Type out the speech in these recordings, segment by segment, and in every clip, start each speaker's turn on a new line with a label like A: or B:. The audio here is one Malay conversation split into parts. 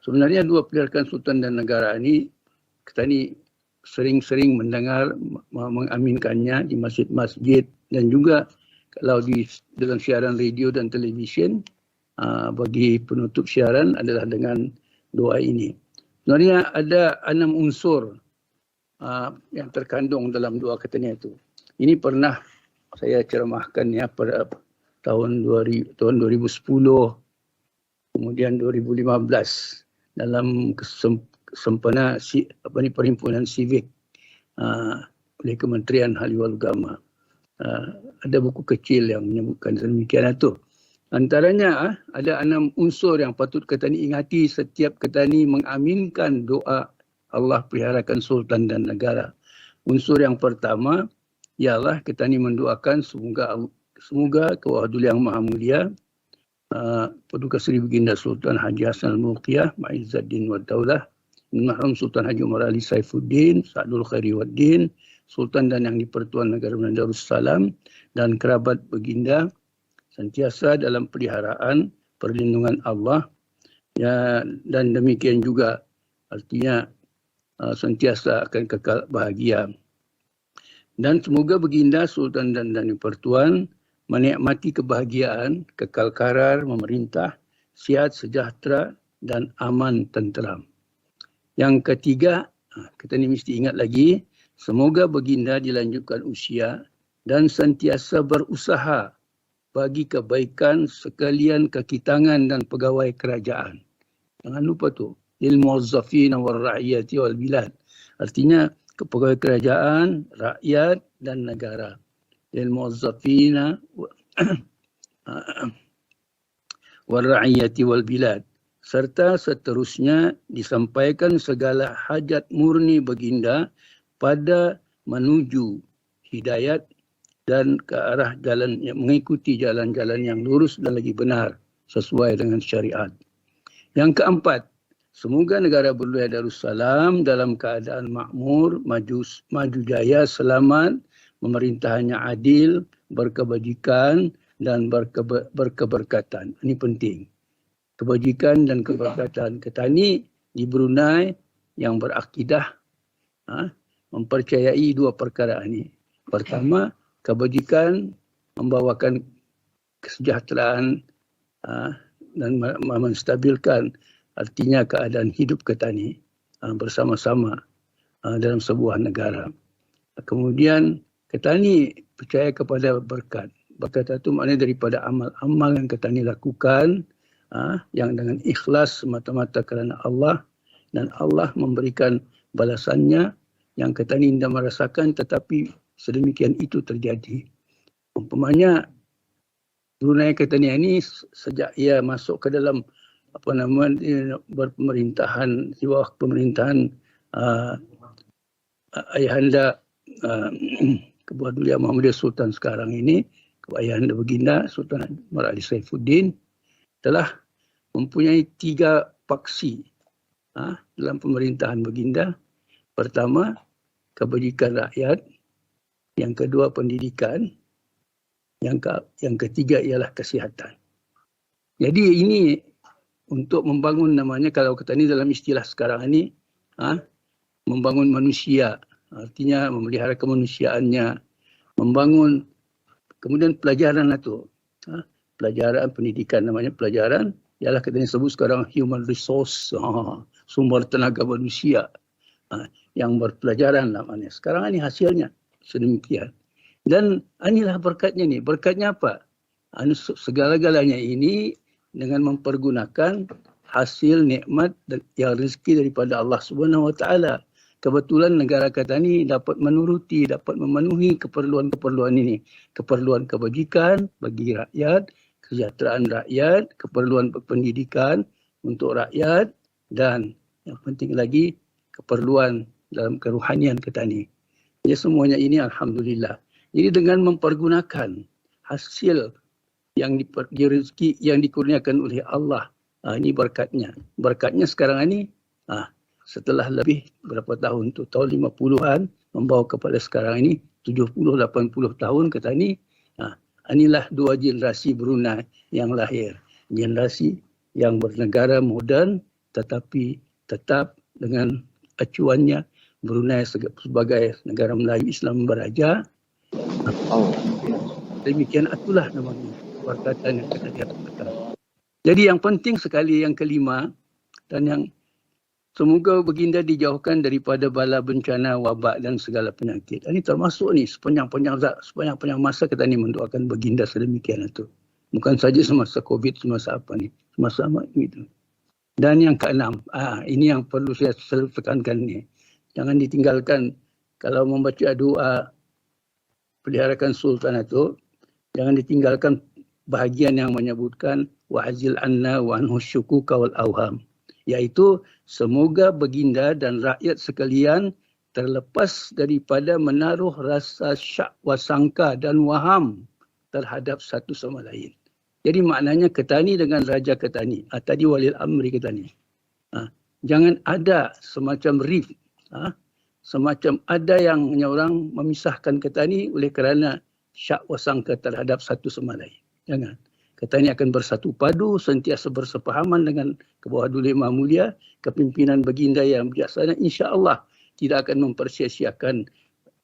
A: Sebenarnya dua peliharakan sultan dan negara ini, kita ni sering-sering mendengar mengaminkannya di masjid-masjid dan juga kalau dalam siaran radio dan televisyen, bagi penutup siaran adalah dengan doa ini. Sebenarnya ada 6 unsur yang terkandung dalam doa katanya itu. Ini pernah saya ceramahkan ya pada tahun 2010, kemudian 2015 dalam sempena perhimpunan Sivik oleh Kementerian Haliwal Agama. Ada buku kecil yang menyebutkan demikian itu. Antaranya ada 6 unsur yang patut Ketani ingati setiap Ketani mengaminkan doa Allah peliharakan sultan dan negara. Unsur yang pertama ialah Ketani mendoakan semoga Kewahidul Yang Maha Mulia Paduka Seri Baginda Sultan Haji Hassanal Bolkiah Ma'izzaddin wa Daulah, Mahram Sultan Haji Umar Ali Saifuddin Sa'dul Khairi Waddin, Sultan dan Yang di-Pertuan Negara Darussalam dan kerabat Baginda sentiasa dalam peliharaan perlindungan Allah ya, dan demikian juga artinya sentiasa akan kekal bahagia. Dan semoga Baginda Sultan dan di-Pertuan menikmati kebahagiaan, kekal karar, memerintah, sihat, sejahtera dan aman tenteram. Yang ketiga, kita ni mesti ingat lagi, semoga Baginda dilanjutkan usia dan sentiasa berusaha bagi kebaikan sekalian kaki tangan dan pegawai kerajaan. Jangan lupa tu, lil muwazzafina wal ra'iyati wal bilad. Artinya pegawai kerajaan, rakyat dan negara. Lil muwazzafina wal ra'iyati wal bilad. Serta seterusnya disampaikan segala hajat murni Baginda pada menuju hidayat dan ke arah jalan yang mengikuti jalan-jalan yang lurus dan lagi benar sesuai dengan syariat. Yang keempat, semoga negara berwilayah Darussalam dalam keadaan makmur, maju jaya, selamat, pemerintahannya adil, berkebajikan dan berkeberkatan. Ini penting. Kebajikan dan keberkatan. Ketani di Brunei yang berakidah mempercayai dua perkara ini. Pertama, kebajikan membawakan kesejahteraan dan menstabilkan artinya keadaan hidup Ketani bersama-sama dalam sebuah negara. Kemudian Ketani percaya kepada berkat. Berkat itu maknanya daripada amal-amal yang Ketani lakukan yang dengan ikhlas semata-mata kerana Allah, dan Allah memberikan balasannya yang Ketani tidak merasakan tetapi sedemikian itu terjadi. Umpamanya Brunei Ketani ini sejak ia masuk ke dalam berpemerintahan, di bawah pemerintahan Ayahanda Kewahidul Yang Maha Mulia Sultan sekarang ini, Ayahanda Baginda Sultan Umar Ali Saifuddin telah mempunyai 3 paksi dalam pemerintahan Baginda. Pertama, kebajikan rakyat. Yang kedua, pendidikan. Yang ketiga ialah kesihatan. Jadi ini untuk membangun namanya, kalau kata ni dalam istilah sekarang ini, membangun manusia. Artinya memelihara kemanusiaannya. Membangun, kemudian pelajaran itu. Pelajaran, pendidikan namanya pelajaran. Ialah kita sebut sekarang human resource. Sumber tenaga manusia. Yang berpelajaran namanya. Sekarang ini hasilnya sedemikian. Dan inilah berkatnya ni. Berkatnya apa? Segala-galanya ini dengan mempergunakan hasil nikmat yang rezeki daripada Allah Subhanahu Wa Taala. Kebetulan negara kita ni dapat menuruti, dapat memenuhi keperluan-keperluan ini. Keperluan kebajikan bagi rakyat, kesejahteraan rakyat, keperluan pendidikan untuk rakyat, dan yang penting lagi keperluan dalam kerohanian kita ni. Ya, semuanya ini alhamdulillah. Jadi dengan mempergunakan hasil yang rezeki yang dikurniakan oleh Allah, ini berkatnya. Berkatnya sekarang ini setelah lebih berapa tahun tu, tahun 50-an membawa kepada sekarang ini 70-80 tahun kata ni, inilah 2 generasi Brunei yang lahir. Generasi yang bernegara moden, tetapi tetap dengan acuannya Brunei sebagai negara Melayu Islam beraja. Demikian itulah namanya perkataan yang kita katakan. Jadi yang penting sekali yang kelima dan yang semoga baginda dijauhkan daripada bala bencana, wabak dan segala penyakit. Ini termasuk ni sepanjang masa kita ni mendoakan baginda sedemikian itu. Bukan saja semasa COVID, semasa apa ni, semasa amat gitu. Dan yang keenam, ini yang perlu saya selalu tekankan ni. Jangan ditinggalkan kalau membaca doa peliharakan sultan itu, jangan ditinggalkan bahagian yang menyebutkan wa'azil anna wa anhu syukuka wal awham, iaitu semoga baginda dan rakyat sekalian terlepas daripada menaruh rasa syak wasangka dan waham terhadap satu sama lain. Jadi maknanya Ketani dengan Raja Ketani, tadi Walil Amri Ketani. Jangan ada semacam rift, semacam ada yang orang memisahkan Ketani oleh kerana syak wasangka terhadap satu sama lain. Jangan. Ketani akan bersatu padu, sentiasa bersepahaman dengan ke bawah Duli Maha Mulia, kepimpinan baginda yang bijaksana, insya-Allah tidak akan mempersia-siakan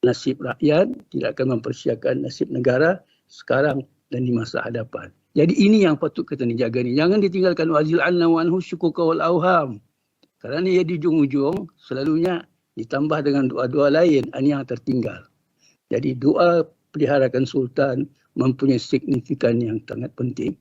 A: nasib rakyat, tidak akan mempersia-siakan nasib negara sekarang dan di masa hadapan. Jadi ini yang patut kita jaga ni. Jangan ditinggalkan wazil anna wa anhu syukuka wal awham. Kerana ia di ujung-ujung selalunya ditambah dengan doa-doa lain, ini yang tertinggal. Jadi doa peliharakan sultan mempunyai signifikan yang sangat penting.